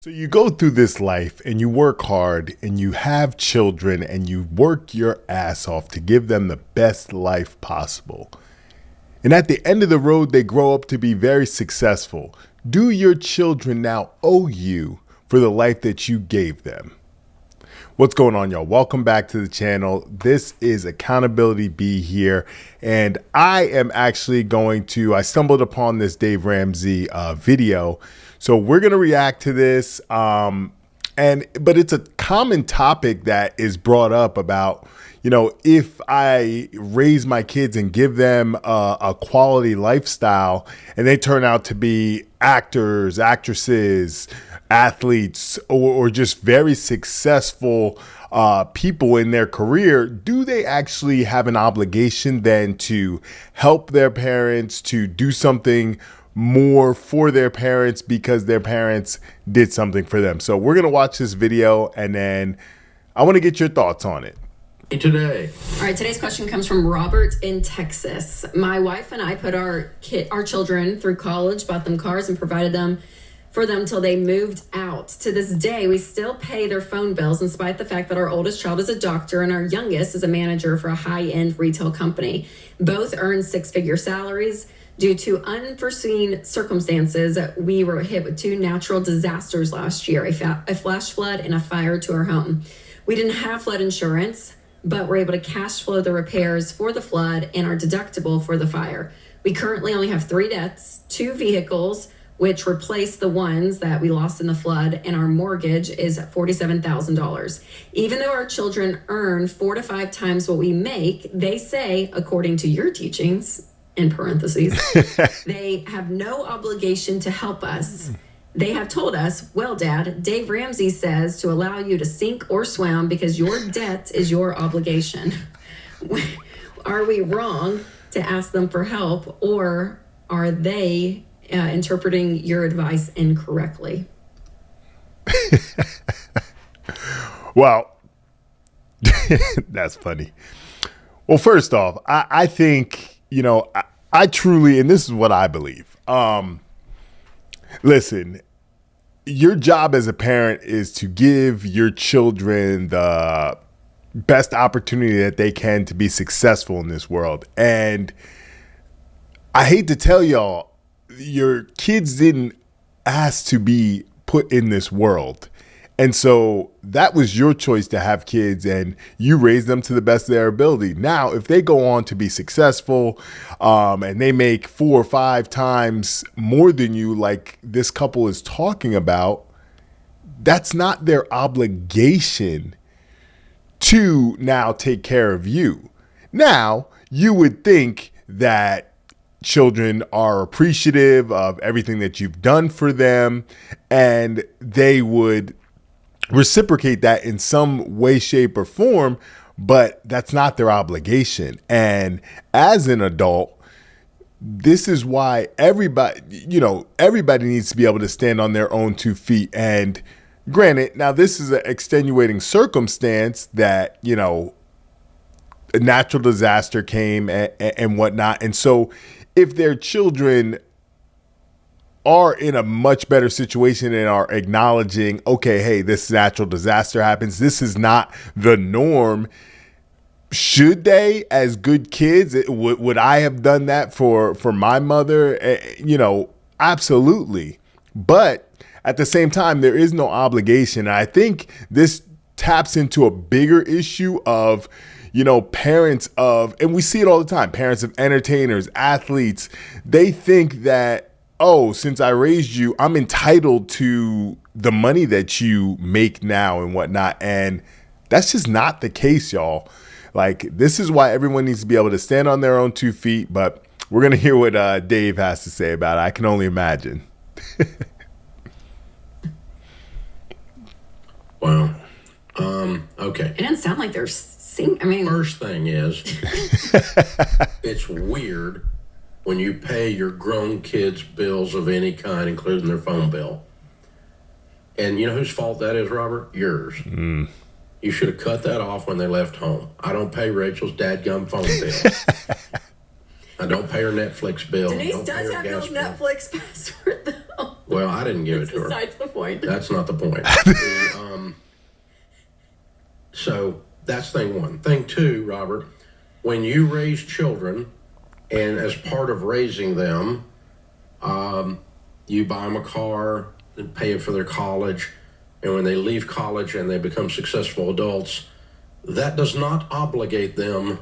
So you go through this life and you work hard and you have children and you work your ass off to give them the best life possible. And at the end of the road, they grow up to be very successful. Do your children now owe you for the life that you gave them? What's going on, y'all? Welcome back to the channel. This is Accountability B here. And I am actually I stumbled upon this Dave Ramsey video. So we're going to react to this. But it's a common topic that is brought up about, if I raise my kids and give them a quality lifestyle and they turn out to be actors, actresses, athletes, or just very successful people in their career, do they actually have an obligation then to help their parents, to do something more for their parents because their parents did something for them? So we're going to watch this video and then I want to get your thoughts on it. Today. All right, today's question comes from Robert in Texas. My wife and I put our children through college, bought them cars, and provided them for them till they moved out. To this day, we still pay their phone bills in spite of the fact that our oldest child is a doctor and our youngest is a manager for a high-end retail company. Both earn six-figure salaries. Due to unforeseen circumstances, we were hit with two natural disasters last year, a flash flood and a fire to our home. We didn't have flood insurance, but we're able to cash flow the repairs for the flood and our deductible for the fire. We currently only have 3 deaths, 2 vehicles, which replaced the ones that we lost in the flood, and our mortgage is $47,000. Even though our children earn 4 to 5 times what we make, they say, according to your teachings, in parentheses, they have no obligation to help us. They have told us, well, Dad, Dave Ramsey says to allow you to sink or swim because your debt is your obligation. Are we wrong to ask them for help, or are they interpreting your advice incorrectly? Well, that's funny. Well, first off, I think, I truly, and this is what I believe. Listen, your job as a parent is to give your children the best opportunity that they can to be successful in this world. And I hate to tell y'all, your kids didn't ask to be put in this world. And so that was your choice to have kids, and you raised them to the best of their ability. Now, if they go on to be successful and they make 4 or 5 times more than you, like this couple is talking about, that's not their obligation to now take care of you. Now, you would think that children are appreciative of everything that you've done for them, and they would reciprocate that in some way, shape, or form, but that's not their obligation. And as an adult, this is why everybody needs to be able to stand on their own 2 feet. And granted, now this is an extenuating circumstance that, a natural disaster came and whatnot. And so if their children are in a much better situation and are acknowledging, okay, hey, this natural disaster happens, this is not the norm, should they, as good kids, would I have done that for my mother? Absolutely. But at the same time, there is no obligation. And I think this taps into a bigger issue of, parents of, and we see it all the time, parents of entertainers, athletes, they think that, oh, since I raised you, I'm entitled to the money that you make now and whatnot. And that's just not the case, y'all. Like, this is why everyone needs to be able to stand on their own 2 feet. But we're going to hear what Dave has to say about it. I can only imagine. Wow. Okay. It doesn't sound like they're First thing is, it's weird when you pay your grown kids bills of any kind, including their phone bill. And you know whose fault that is, Robert? Yours. You should have cut that off when they left home. I don't pay Rachel's dadgum phone bill. I don't pay her Netflix bill. Denise does have no Netflix password, though. Well, I didn't give it to her. Besides the point. That's not the point. So that's thing one. Thing two, Robert, when you raise children, and as part of raising them, you buy them a car and pay for their college, and when they leave college and they become successful adults, that does not obligate them.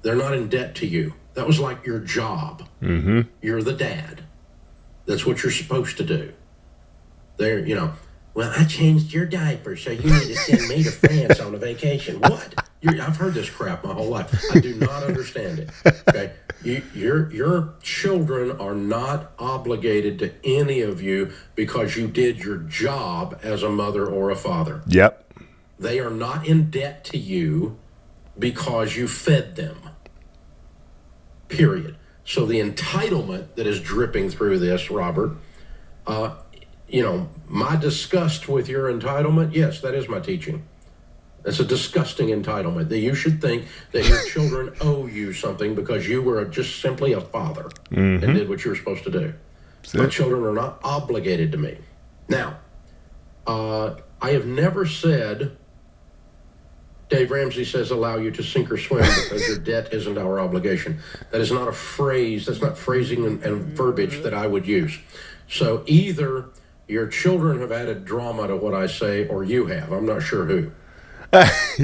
They're not in debt to you. That was like your job. Mm-hmm. You're the dad. That's what you're supposed to do. There, well, I changed your diaper, so you need to send me to France on a vacation. What? I've heard this crap my whole life. I do not understand it. Okay, your children are not obligated to any of you because you did your job as a mother or a father. Yep. They are not in debt to you because you fed them. Period. So the entitlement that is dripping through this, Robert, my disgust with your entitlement, yes, that is my teaching. That's a disgusting entitlement, that you should think that your children owe you something because you were just simply a father and did what you were supposed to do. My children are not obligated to me. Now, I have never said, Dave Ramsey says, allow you to sink or swim because your debt isn't our obligation. That is not a phrase, that's not phrasing and verbiage that I would use. So either your children have added drama to what I say, or you have. I'm not sure who.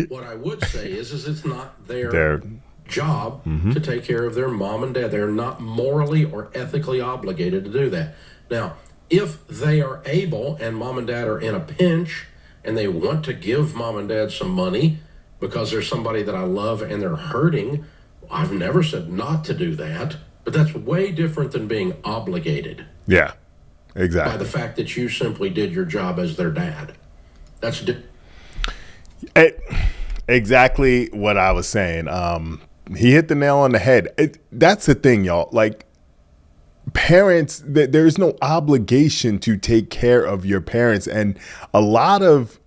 What I would say is it's not their job to take care of their mom and dad. They're not morally or ethically obligated to do that. Now, if they are able and mom and dad are in a pinch and they want to give mom and dad some money because there's somebody that I love and they're hurting, I've never said not to do that. But that's way different than being obligated. Yeah, exactly. By the fact that you simply did your job as their dad. That's exactly what I was saying. He hit the nail on the head. That's the thing, y'all. Like, parents, there's no obligation to take care of your parents, and a lot of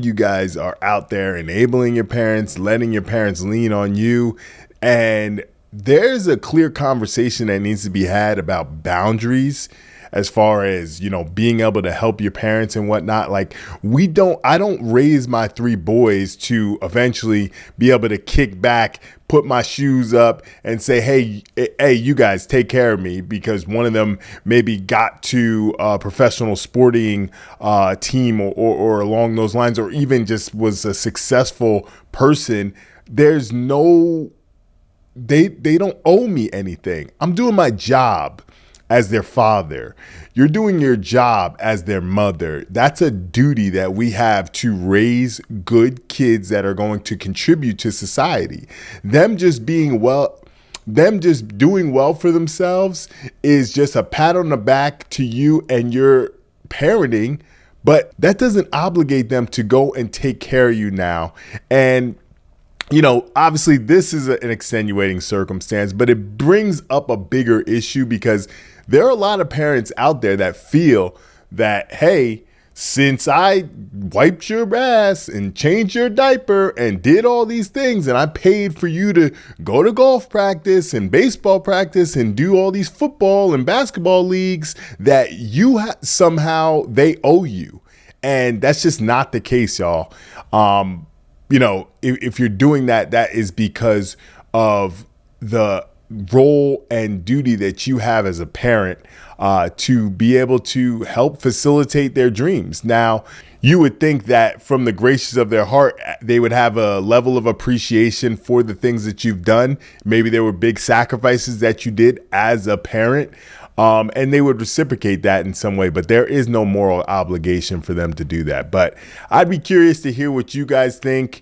you guys are out there enabling your parents, letting your parents lean on you, and there's a clear conversation that needs to be had about boundaries as far as, being able to help your parents and whatnot. Like, I don't raise my 3 boys to eventually be able to kick back, put my shoes up and say, hey, you guys take care of me, because one of them maybe got to a professional sporting team or along those lines, or even just was a successful person. There's no, they don't owe me anything. I'm doing my job as their father. You're doing your job as their mother. That's a duty that we have, to raise good kids that are going to contribute to society. Them just doing well for themselves is just a pat on the back to you and your parenting, but that doesn't obligate them to go and take care of you now. And obviously this is an extenuating circumstance, but it brings up a bigger issue, because there are a lot of parents out there that feel that, hey, since I wiped your ass and changed your diaper and did all these things, and I paid for you to go to golf practice and baseball practice and do all these football and basketball leagues, that somehow they owe you. And that's just not the case, y'all. If you're doing that, that is because of the role and duty that you have as a parent to be able to help facilitate their dreams. Now, you would think that from the graces of their heart, they would have a level of appreciation for the things that you've done. Maybe there were big sacrifices that you did as a parent, and they would reciprocate that in some way, but there is no moral obligation for them to do that. But I'd be curious to hear what you guys think.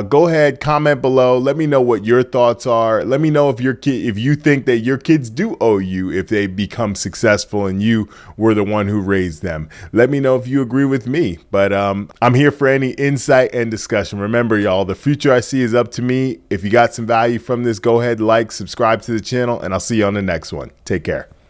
Go ahead, comment below. Let me know what your thoughts are. Let me know if you think that your kids do owe you if they become successful and you were the one who raised them. Let me know if you agree with me. But I'm here for any insight and discussion. Remember, y'all, the future I see is up to me. If you got some value from this, go ahead, like, subscribe to the channel, and I'll see you on the next one. Take care.